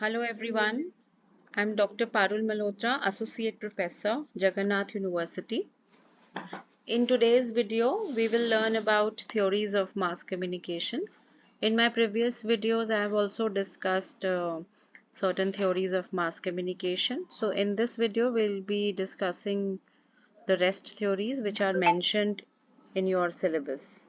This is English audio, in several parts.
Hello everyone, I'm Dr. Parul Malhotra, Associate Professor, Jagannath University. In today's video, we will learn about theories of mass communication. In my previous videos, I have also discussed certain theories of mass communication. So in this video, we'll be discussing the rest theories which are mentioned in your syllabus.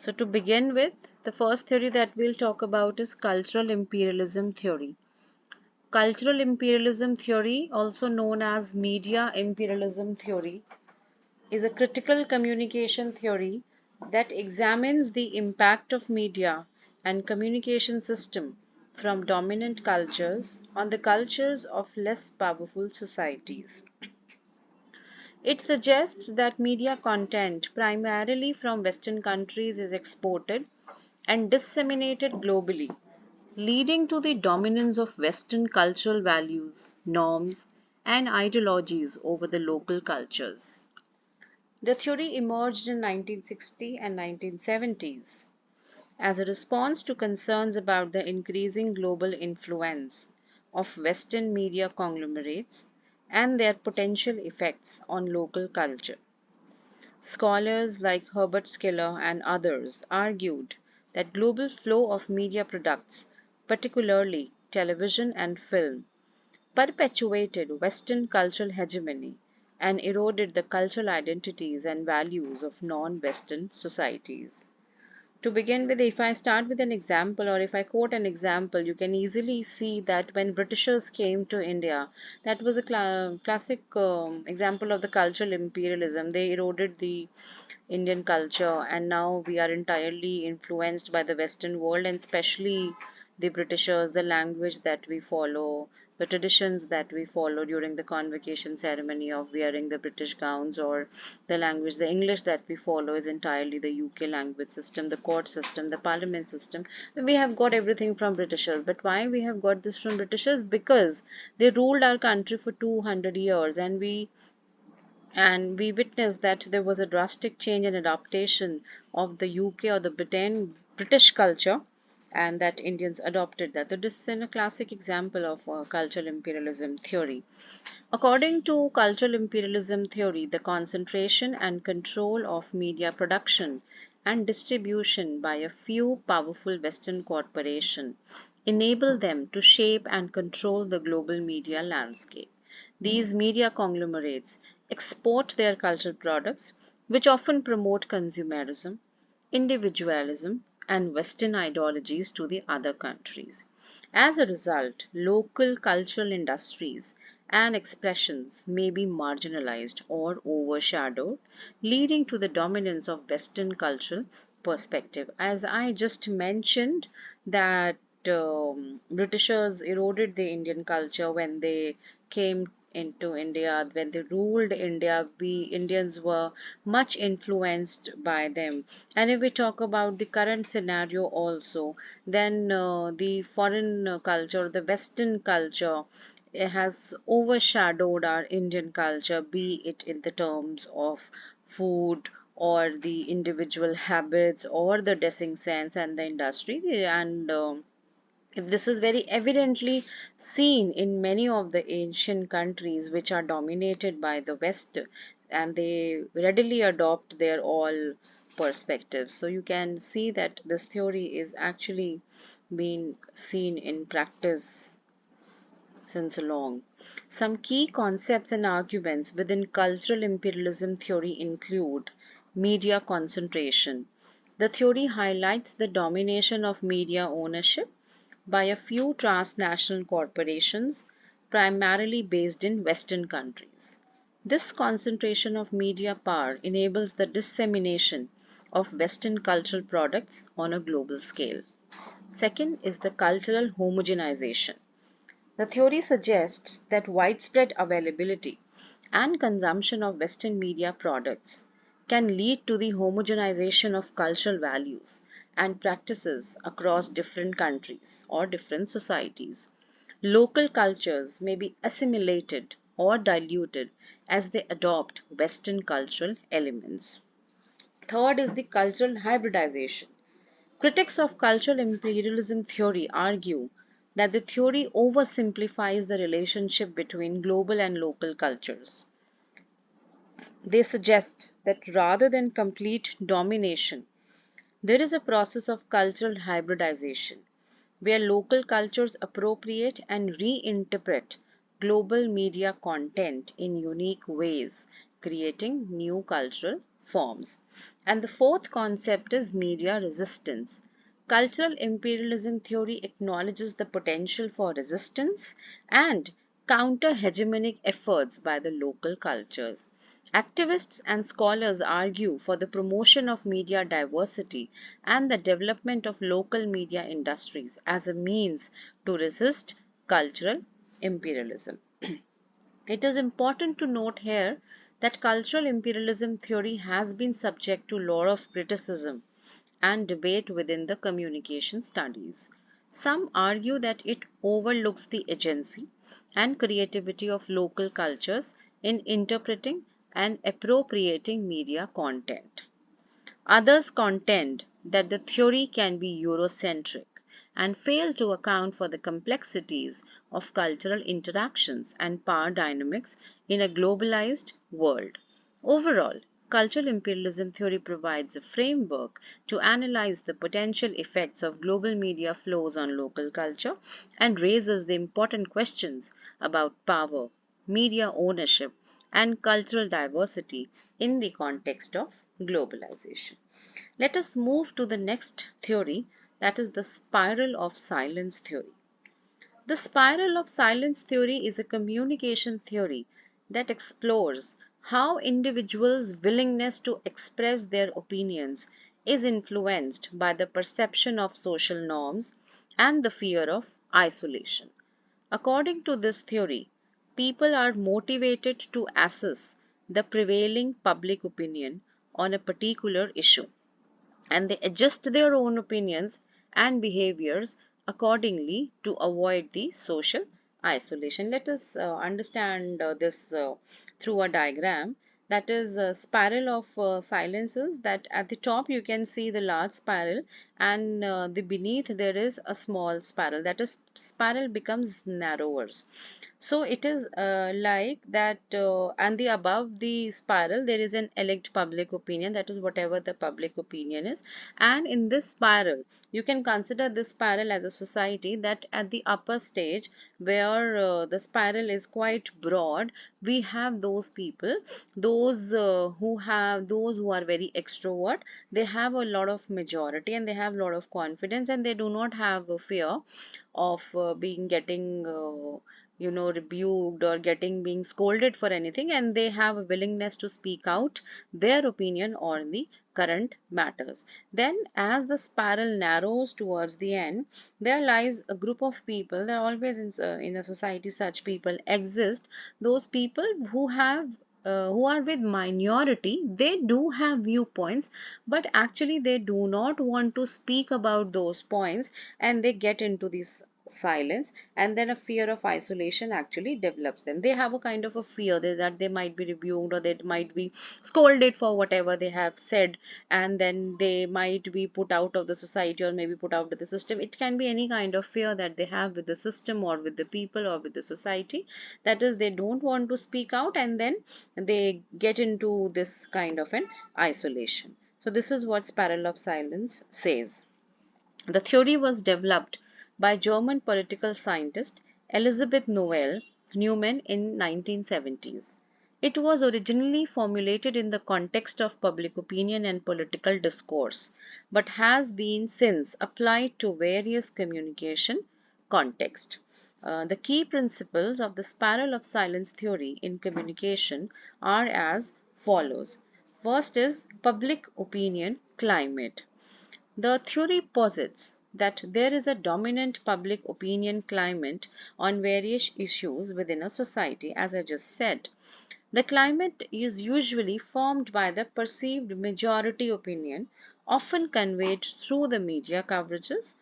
So to begin with, the first theory that we'll talk about is cultural imperialism theory. Cultural imperialism theory, also known as media imperialism theory, is a critical communication theory that examines the impact of media and communication system from dominant cultures on the cultures of less powerful societies. It suggests that media content, primarily from Western countries, is exported and disseminated globally, leading to the dominance of Western cultural values, norms, and ideologies over the local cultures. The theory emerged in 1960 and 1970s as a response to concerns about the increasing global influence of Western media conglomerates and their potential effects on local culture. Scholars like Herbert Schiller and others argued that global flow of media products, particularly television and film, perpetuated Western cultural hegemony and eroded the cultural identities and values of non-Western societies. To begin with, if I start with an example or if I quote an example, you can easily see that when Britishers came to India, that was a classic example of the cultural imperialism. They eroded the Indian culture, and now we are entirely influenced by the Western world, and especially the Britishers, the language that we follow, the traditions that we follow during the convocation ceremony of wearing the British gowns, or the language, the English that we follow is entirely the UK language system, the court system, the parliament system. We have got everything from Britishers. But why we have got this from Britishers? Because they ruled our country for 200 years, and we witnessed that there was a drastic change in adaptation of the UK or the British culture, and that Indians adopted that. So this is a classic example of cultural imperialism theory. According to cultural imperialism theory, the concentration and control of media production and distribution by a few powerful Western corporations enable them to shape and control the global media landscape. These media conglomerates export their cultural products, which often promote consumerism, individualism, and Western ideologies to the other countries. As a result, local cultural industries and expressions may be marginalized or overshadowed, leading to the dominance of Western cultural perspective. As I just mentioned, that Britishers eroded the Indian culture when they came into India, when they ruled India, we Indians were much influenced by them. And if we talk about the current scenario also, then the foreign culture, the Western culture, it has overshadowed our Indian culture, be it in the terms of food or the individual habits or the dressing sense and the industry. And this is very evidently seen in many of the ancient countries which are dominated by the West, and they readily adopt their all perspectives. So you can see that this theory is actually being seen in practice since long. Some key concepts and arguments within cultural imperialism theory include media concentration. The theory highlights the domination of media ownership by a few transnational corporations, primarily based in Western countries. This concentration of media power enables the dissemination of Western cultural products on a global scale. Second is the cultural homogenization. The theory suggests that widespread availability and consumption of Western media products can lead to the homogenization of cultural values and practices across different countries or different societies. Local cultures may be assimilated or diluted as they adopt Western cultural elements. Third is the cultural hybridization. Critics of cultural imperialism theory argue that the theory oversimplifies the relationship between global and local cultures. They suggest that rather than complete domination, there is a process of cultural hybridization where local cultures appropriate and reinterpret global media content in unique ways, creating new cultural forms. And the fourth concept is media resistance. Cultural imperialism theory acknowledges the potential for resistance and counter hegemonic efforts by the local cultures. Activists and scholars argue for the promotion of media diversity and the development of local media industries as a means to resist cultural imperialism. It is important to note here that cultural imperialism theory has been subject to a lot of criticism and debate within the communication studies. Some argue that it overlooks the agency and creativity of local cultures in interpreting and appropriating media content. Others contend that the theory can be Eurocentric and fail to account for the complexities of cultural interactions and power dynamics in a globalized world. Overall, cultural imperialism theory provides a framework to analyze the potential effects of global media flows on local culture and raises the important questions about power, media ownership, and cultural diversity in the context of globalization. Let us move to the next theory, that is the spiral of silence theory. The spiral of silence theory is a communication theory that explores how individuals' willingness to express their opinions is influenced by the perception of social norms and the fear of isolation. According to this theory, people are motivated to assess the prevailing public opinion on a particular issue, and they adjust their own opinions and behaviors accordingly to avoid the social isolation. Let us understand this through a diagram. That is a spiral of silences, that at the top you can see the large spiral, and the beneath there is a small spiral. That is, spiral becomes narrower. So it is like that, and the above the spiral there is an elect public opinion, that is whatever the public opinion is. And in this spiral, you can consider this spiral as a society, that at the upper stage where the spiral is quite broad, we have those people, those who are very extrovert, they have a lot of majority and they have a lot of confidence, and they do not have a fear of being getting rebuked or getting being scolded for anything, and they have a willingness to speak out their opinion on the current matters. Then as the spiral narrows towards the end, there lies a group of people. There are always in a society such people exist, those people who are with minority. They do have viewpoints, but actually they do not want to speak about those points, and they get into this silence, and then a fear of isolation actually develops them. They have a kind of a fear that they might be rebuked or they might be scolded for whatever they have said, and then they might be put out of the society or maybe put out of the system. It can be any kind of fear that they have with the system or with the people or with the society. That is, they don't want to speak out, and then they get into this kind of an isolation. So this is what spiral of silence says. The theory was developed by German political scientist Elisabeth Noelle Neumann in 1970s. It was originally formulated in the context of public opinion and political discourse, but has been since applied to various communication contexts. The key principles of the spiral of silence theory in communication are as follows. First is public opinion climate. The theory posits that there is a dominant public opinion climate on various issues within a society, as I just said. The climate is usually formed by the perceived majority opinion, often conveyed through the media coverages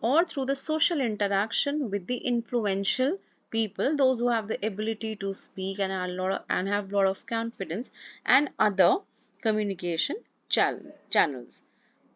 or through the social interaction with the influential people, those who have the ability to speak and have a lot of confidence, and other communication channels.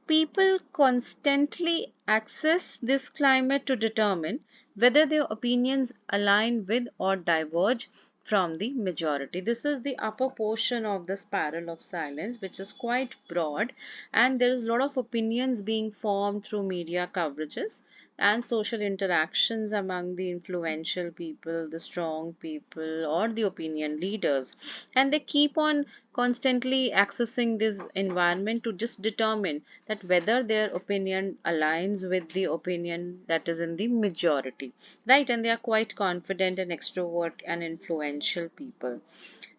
People constantly access this climate to determine whether their opinions align with or diverge from the majority. This is the upper portion of the spiral of silence, which is quite broad, and there is a lot of opinions being formed through media coverages and social interactions among the influential people, the strong people, or the opinion leaders. And they keep on constantly accessing this environment to just determine that whether their opinion aligns with the opinion that is in the majority, right? And they are quite confident and extrovert and influential people.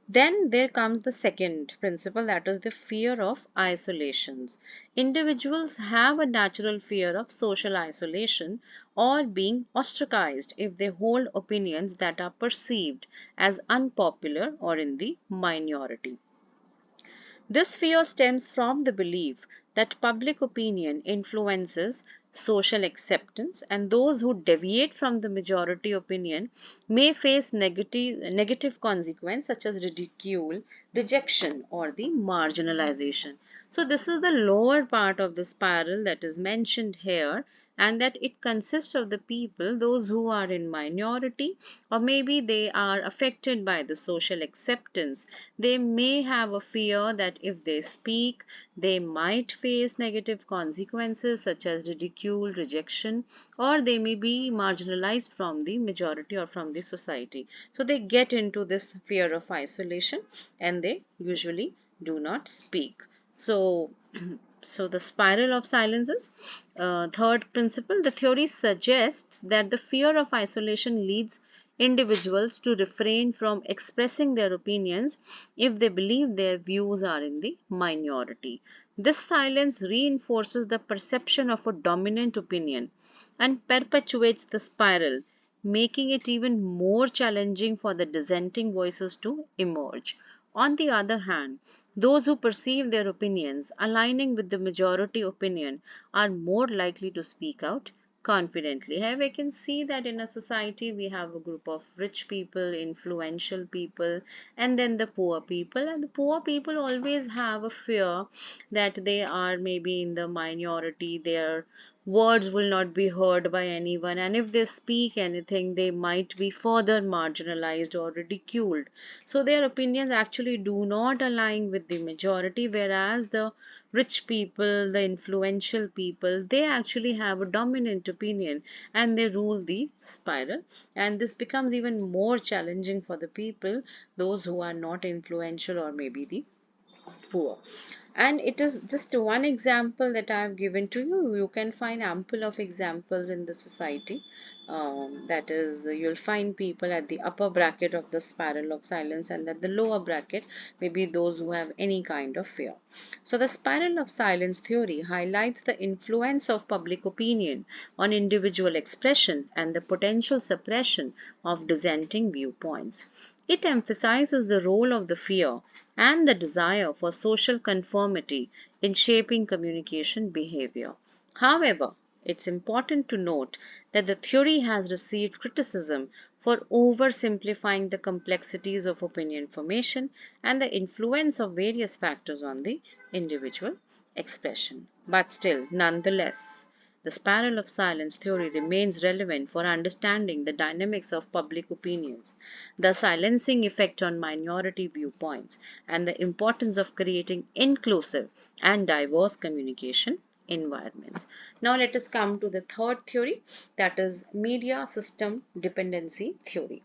Then there comes the second principle, that is the fear of isolations. Individuals have a natural fear of social isolation or being ostracized if they hold opinions that are perceived as unpopular or in the minority. This fear stems from the belief that public opinion influences social acceptance, and those who deviate from the majority opinion may face negative consequences such as ridicule, rejection, or the marginalization. So this is the lower part of the spiral that is mentioned here, and that it consists of the people, those who are in minority, or maybe they are affected by the social acceptance. They may have a fear that if they speak, they might face negative consequences such as ridicule, rejection, or they may be marginalized from the majority or from the society. So they get into this fear of isolation and they usually do not speak. So so the spiral of silences. Third principle, the theory suggests that the fear of isolation leads individuals to refrain from expressing their opinions if they believe their views are in the minority. This silence reinforces the perception of a dominant opinion and perpetuates the spiral, making it even more challenging for the dissenting voices to emerge. On the other hand, those who perceive their opinions aligning with the majority opinion are more likely to speak out confidently. Here we can see that in a society we have a group of rich people, influential people, and then the poor people. And the poor people always have a fear that they are maybe in the minority, their words will not be heard by anyone, and if they speak anything, they might be further marginalized or ridiculed. So their opinions actually do not align with the majority, whereas the rich people, the influential people, they actually have a dominant opinion and they rule the spiral. And this becomes even more challenging for the people, those who are not influential or maybe the poor. And it is just one example that I have given to you. You can find ample of examples in the society. That is, you'll find people at the upper bracket of the spiral of silence, and at the lower bracket, maybe those who have any kind of fear. So, the spiral of silence theory highlights the influence of public opinion on individual expression and the potential suppression of dissenting viewpoints. It emphasizes the role of the fear and the desire for social conformity in shaping communication behavior. However, it's important to note that the theory has received criticism for oversimplifying the complexities of opinion formation and the influence of various factors on the individual expression. But still, nonetheless, the spiral of silence theory remains relevant for understanding the dynamics of public opinions, the silencing effect on minority viewpoints, and the importance of creating inclusive and diverse communication environments. Now let us come to the third theory, that is media system dependency theory.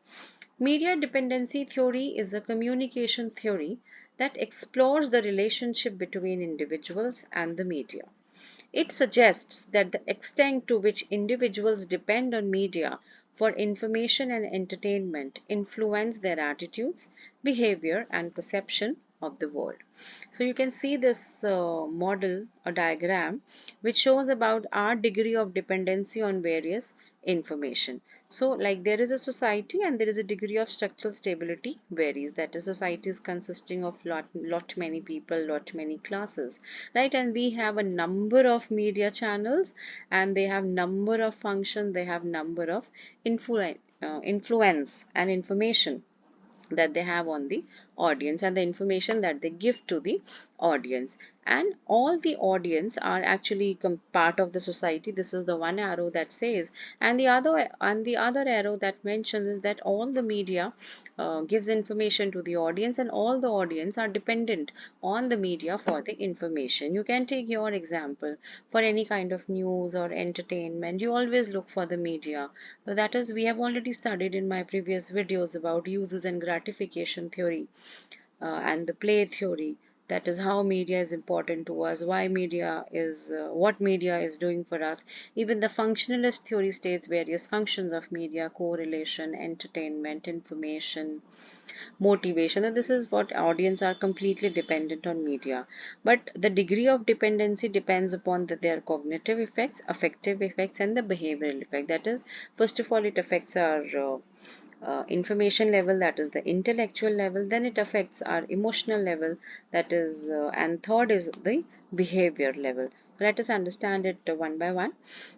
Media dependency theory is a communication theory that explores the relationship between individuals and the media. It suggests that the extent to which individuals depend on media for information and entertainment influence their attitudes, behavior, and perception of the world. So you can see this model, a diagram, which shows about our degree of dependency on various information. So like there is a society and there is a degree of structural stability varies. That is, society is consisting of lot many people, lot many classes, right? And we have a number of media channels and they have number of functions, they have number of influence and information that they have on the audience and the information that they give to the audience. and all the audience are actually part of the society. This is the one arrow that says, and the other arrow that mentions is that all the media gives information to the audience, and all the audience are dependent on the media for the information. You can take your example for any kind of news or entertainment. You always look for the media. So that is, we have already studied in my previous videos about uses and gratification theory and the play theory. That is how media is important to us, why media is, what media is doing for us. Even the functionalist theory states various functions of media: correlation, entertainment, information, motivation. And this is what audience are completely dependent on media. But the degree of dependency depends upon their cognitive effects, affective effects, and the behavioral effect. That is, first of all, it affects our information level, that is the intellectual level, then it affects our emotional level, that is and third is the behavior level. Let us understand it one by one.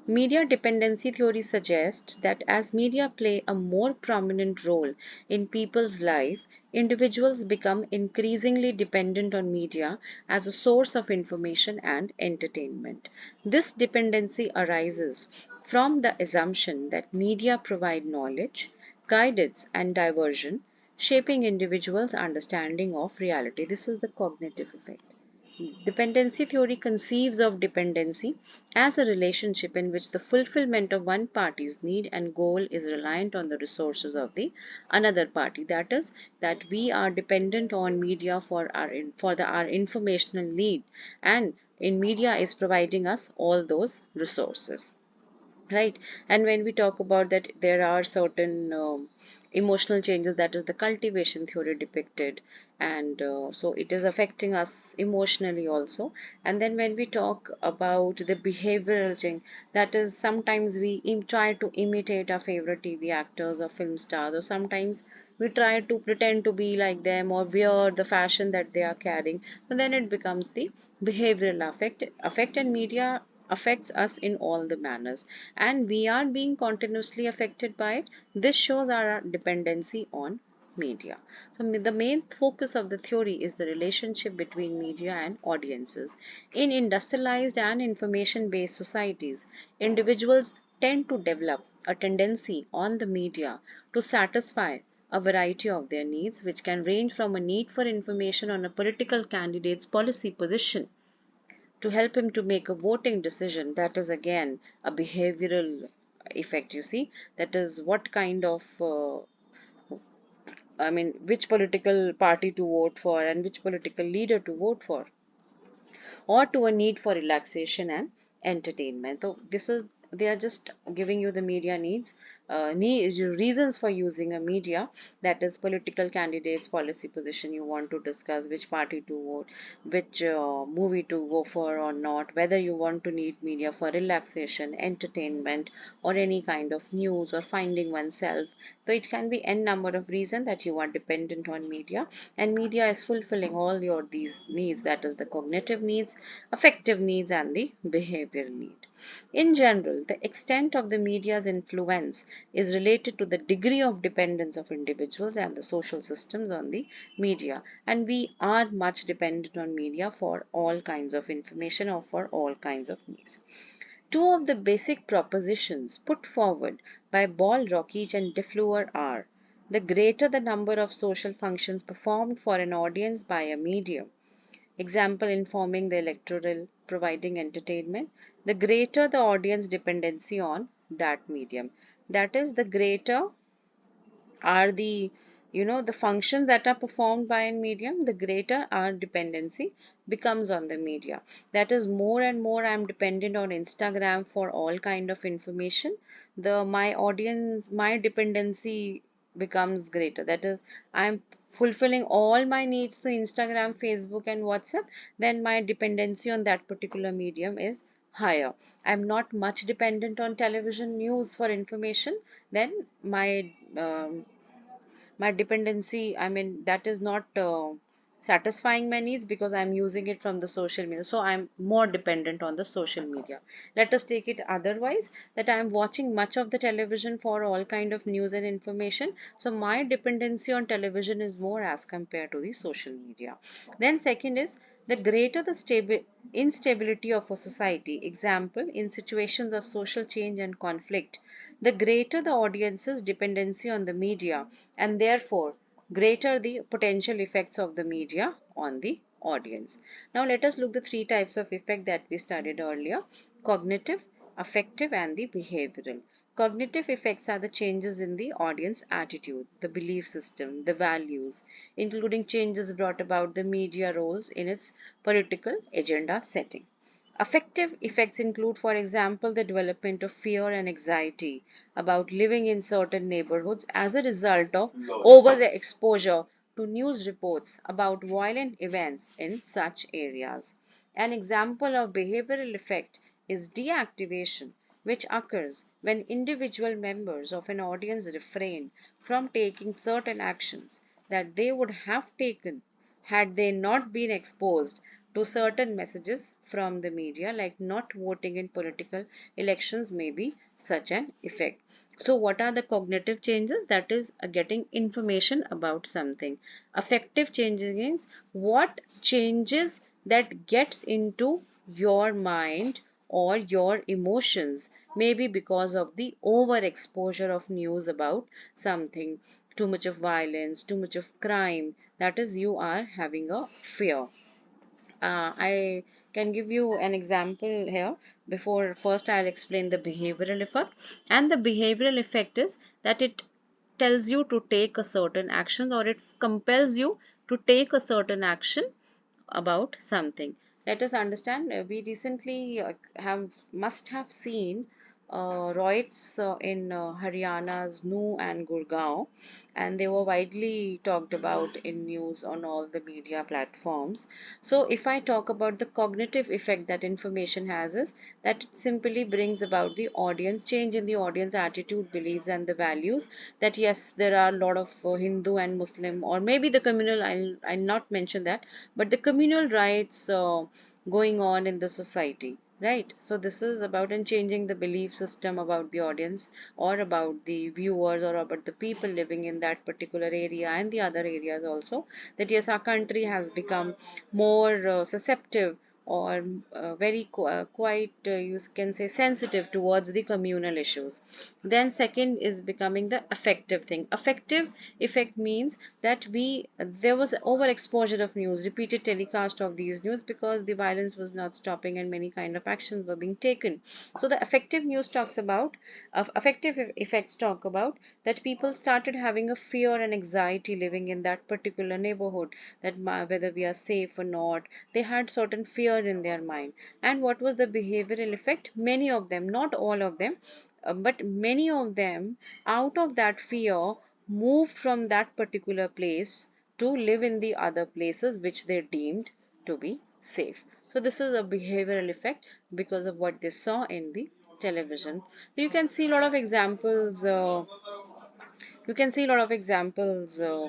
Media dependency theory suggests that as media play a more prominent role in people's life, individuals become increasingly dependent on media as a source of information and entertainment. This dependency arises from the assumption that media provide knowledge, guidance, and diversion, shaping individuals' understanding of reality. This is the cognitive effect. Dependency theory conceives of dependency as a relationship in which the fulfillment of one party's need and goal is reliant on the resources of the another party. That is, that we are dependent on media for our informational need, and in media is providing us all those resources, right? And when we talk about that, there are certain emotional changes, that is the cultivation theory depicted, and so it is affecting us emotionally also. And then when we talk about the behavioral change, that is sometimes we try to imitate our favorite TV actors or film stars, or sometimes we try to pretend to be like them or wear the fashion that they are carrying. So then it becomes the behavioral effect, and media affects us in all the manners, and we are being continuously affected by it. This shows our dependency on media. So the main focus of the theory is the relationship between media and audiences. In industrialized and information based societies, individuals tend to develop a tendency on the media to satisfy a variety of their needs, which can range from a need for information on a political candidate's policy position to help him to make a voting decision. That is again a behavioral effect, you see. That is what kind of which political party to vote for and which political leader to vote for, or to a need for relaxation and entertainment. So this is, they are just giving you the media needs, reasons for using a media. That is political candidates, policy position you want to discuss, which party to vote, which movie to go for or not, whether you want to need media for relaxation, entertainment, or any kind of news or finding oneself. So it can be n number of reasons that you are dependent on media, and media is fulfilling all your these needs, that is the cognitive needs, affective needs, and the behavioral need. In general, the extent of the media's influence is related to the degree of dependence of individuals and the social systems on the media, and we are much dependent on media for all kinds of information or for all kinds of needs. Two of the basic propositions put forward by Ball, Rockich, and DeFleur are: the greater the number of social functions performed for an audience by a medium, example informing the electoral, providing entertainment, the greater the audience dependency on that medium. That is, the greater are the, the functions that are performed by a medium, the greater our dependency becomes on the media. That is, more and more I am dependent on Instagram for all kind of information, the my dependency becomes greater. That is, I am fulfilling all my needs through Instagram, Facebook, and WhatsApp, then my dependency on that particular medium is higher. I'm not much dependent on television news for information, then my dependency, that is not satisfying my needs, because I'm using it from the social media, so I'm more dependent on the social media. Let us take it otherwise, that I'm watching much of the television for all kind of news and information, so my dependency on television is more as compared to the social media. Then second is The greater the instability of a society, example, in situations of social change and conflict, the greater the audience's dependency on the media, and therefore greater the potential effects of the media on the audience. Now let us look the three types of effect that we studied earlier: cognitive, affective, and the behavioral. Cognitive effects are the changes in the audience attitude, the belief system, the values, including changes brought about the media roles in its political agenda setting. Affective effects include, for example, the development of fear and anxiety about living in certain neighborhoods as a result of over the exposure to news reports about violent events in such areas. An example of behavioral effect is deactivation, which occurs when individual members of an audience refrain from taking certain actions that they would have taken had they not been exposed to certain messages from the media, like not voting in political elections may be such an effect. So what are the cognitive changes? That is getting information about something. Affective changes means what changes that gets into your mind or your emotions, maybe because of the overexposure of news about something, too much of violence, too much of crime, that is you are having a fear. I can give you an example here. Before, first I'll explain the behavioral effect. And the behavioral effect is that it tells you to take a certain action, or it compels you to take a certain action about something. Let us understand. We recently have must have seen riots in Haryana's Nu and Gurgaon, and they were widely talked about in news on all the media platforms. So, if I talk about the cognitive effect that information has, is that it simply brings about the audience change in the audience attitude, beliefs, and the values. That yes, there are a lot of Hindu and Muslim, or maybe the communal. I'll not mention that, but the communal rights going on in the society, right? So this is about in changing the belief system about the audience, or about the viewers, or about the people living in that particular area and the other areas also, that yes, our country has become more susceptible, or very quite you can say sensitive towards the communal issues. Then second is becoming the affective thing. Affective effect means that there was overexposure of news, repeated telecast of these news, because the violence was not stopping and many kind of actions were being taken. So the affective news talks about affective effects talk about that people started having a fear and anxiety living in that particular neighborhood, that whether we are safe or not. They had certain fear in their mind. And what was the behavioral effect? Many of them, not all of them, but many of them, out of that fear, moved from that particular place to live in the other places which they deemed to be safe. So this is a behavioral effect because of what they saw in the television. You can see a lot of examples.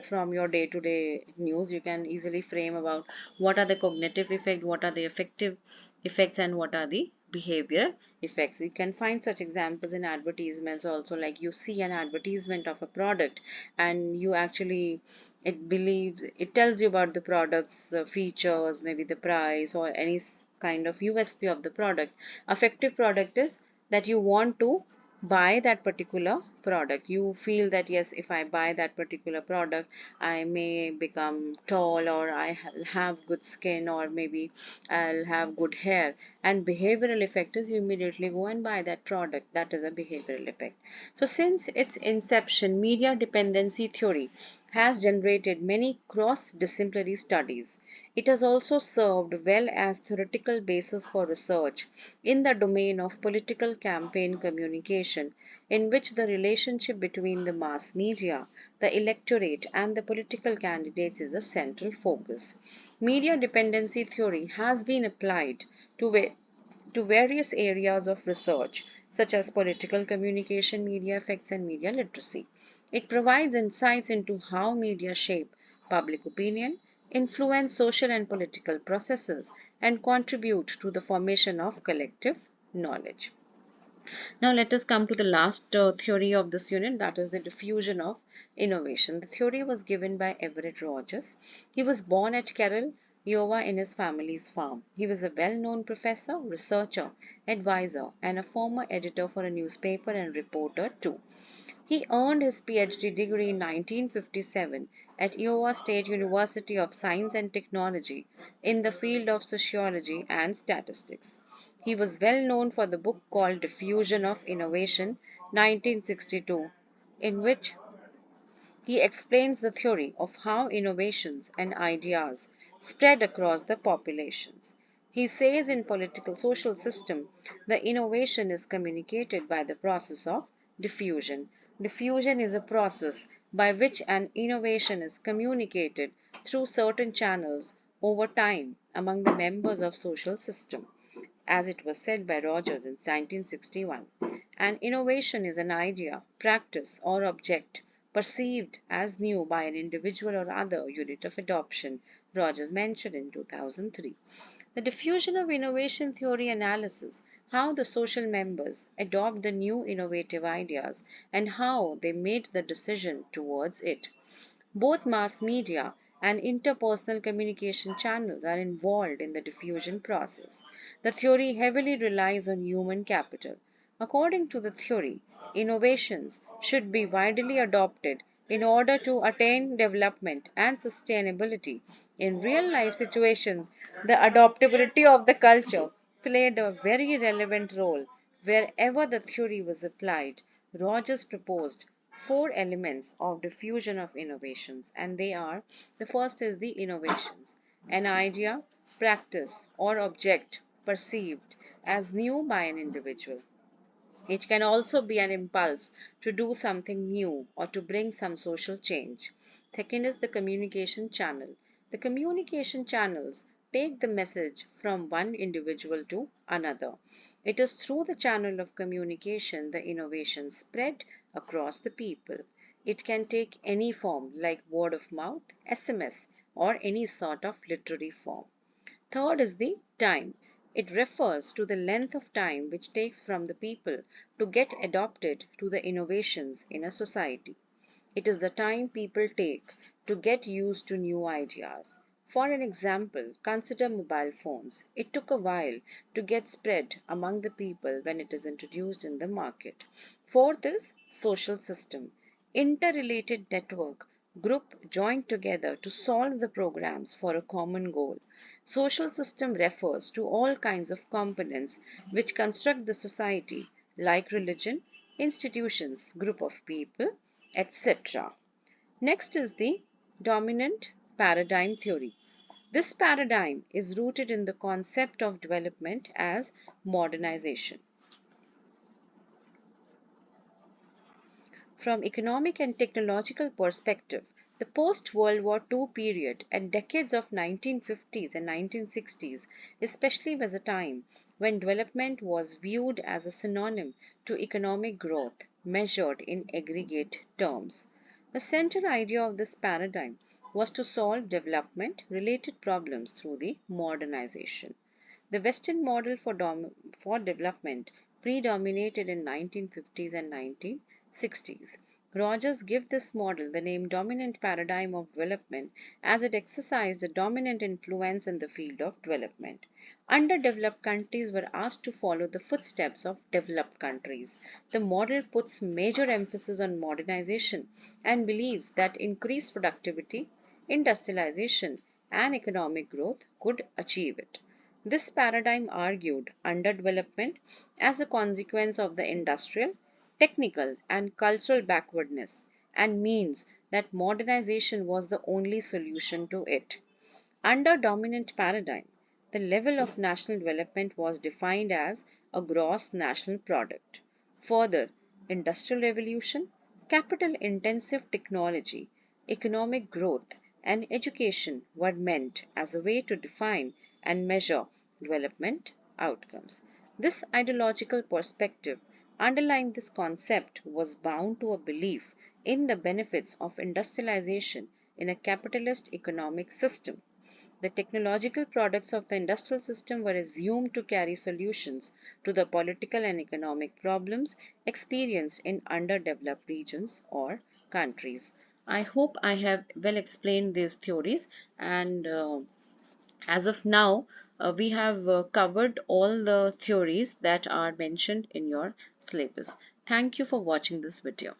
From your day-to-day news. You can easily frame about what are the cognitive effects, what are the effective effects, and what are the behavior effects. You can find such examples in advertisements also, like you see an advertisement of a product, and you actually it tells you about the product's features, maybe the price, or any kind of USP of the product. Effective product is that you want to buy that particular product. You feel that yes, if I buy that particular product, I may become tall, or I'll have good skin, or maybe I'll have good hair. And behavioral effect is you immediately go and buy that product. That is a behavioral effect. So since its inception, media dependency theory has generated many cross-disciplinary studies. It has also served well as theoretical basis for research in the domain of political campaign communication, in which the relationship between the mass media, the electorate, and the political candidates is a central focus. Media dependency theory has been applied to various areas of research, such as political communication, media effects, and media literacy. It provides insights into how media shape public opinion, influence social and political processes, and contribute to the formation of collective knowledge. Now let us come to the last theory of this unit, that is the diffusion of innovation. The theory was given by Everett Rogers. He was born at Kerala, Iowa in his family's farm. He was a well-known professor, researcher, advisor, and a former editor for a newspaper and reporter too. He earned his PhD degree in 1957 at Iowa State University of Science and Technology in the field of sociology and statistics. He was well known for the book called Diffusion of Innovation, 1962, in which he explains the theory of how innovations and ideas spread across the populations. He says in political social system, the innovation is communicated by the process of diffusion. Diffusion is a process by which an innovation is communicated through certain channels over time among the members of social system, as it was said by Rogers in 1961. An innovation is an idea, practice, or object perceived as new by an individual or other unit of adoption, Rogers mentioned in 2003. The diffusion of innovation theory analysis how the social members adopt the new innovative ideas and how they made the decision towards it. Both mass media and interpersonal communication channels are involved in the diffusion process. The theory heavily relies on human capital. According to the theory, innovations should be widely adopted in order to attain development and sustainability. In real life situations, the adaptability of the culture played a very relevant role wherever the theory was applied. Rogers proposed four elements of diffusion of innovations, and they are: the first is the innovations, an idea, practice, or object perceived as new by an individual. It can also be an impulse to do something new or to bring some social change. Second is the communication channel. The communication channels take the message from one individual to another. It is through the channel of communication the innovation spread across the people. It can take any form like word of mouth, SMS, or any sort of literary form. Third is the time. It refers to the length of time which takes from the people to get adopted to the innovations in a society. It is the time people take to get used to new ideas. For an example, consider mobile phones. It took a while to get spread among the people when it is introduced in the market. Fourth is social system. Interrelated network group joined together to solve the programs for a common goal. Social system refers to all kinds of components which construct the society, like religion, institutions, group of people, etc. Next is the dominant paradigm theory. This paradigm is rooted in the concept of development as modernization. From economic and technological perspective, the post-World War II period and decades of 1950s and 1960s especially was a time when development was viewed as a synonym to economic growth measured in aggregate terms. The central idea of this paradigm was to solve development-related problems through the modernization. The Western model for development predominated in 1950s and 1960s. Rogers gave this model the name dominant paradigm of development as it exercised a dominant influence in the field of development. Underdeveloped countries were asked to follow the footsteps of developed countries. The model puts major emphasis on modernization and believes that increased productivity, industrialization, and economic growth could achieve it. This paradigm argued underdevelopment as a consequence of the industrial, technical, and cultural backwardness and means that modernization was the only solution to it. Under dominant paradigm, the level of national development was defined as a gross national product. Further, industrial revolution, capital intensive technology, economic growth, and education were meant as a way to define and measure development outcomes. This ideological perspective underlying this concept was bound to a belief in the benefits of industrialization in a capitalist economic system. The technological products of the industrial system were assumed to carry solutions to the political and economic problems experienced in underdeveloped regions or countries. I hope I have well explained these theories and As of now, we have covered all the theories that are mentioned in your syllabus. Thank you for watching this video.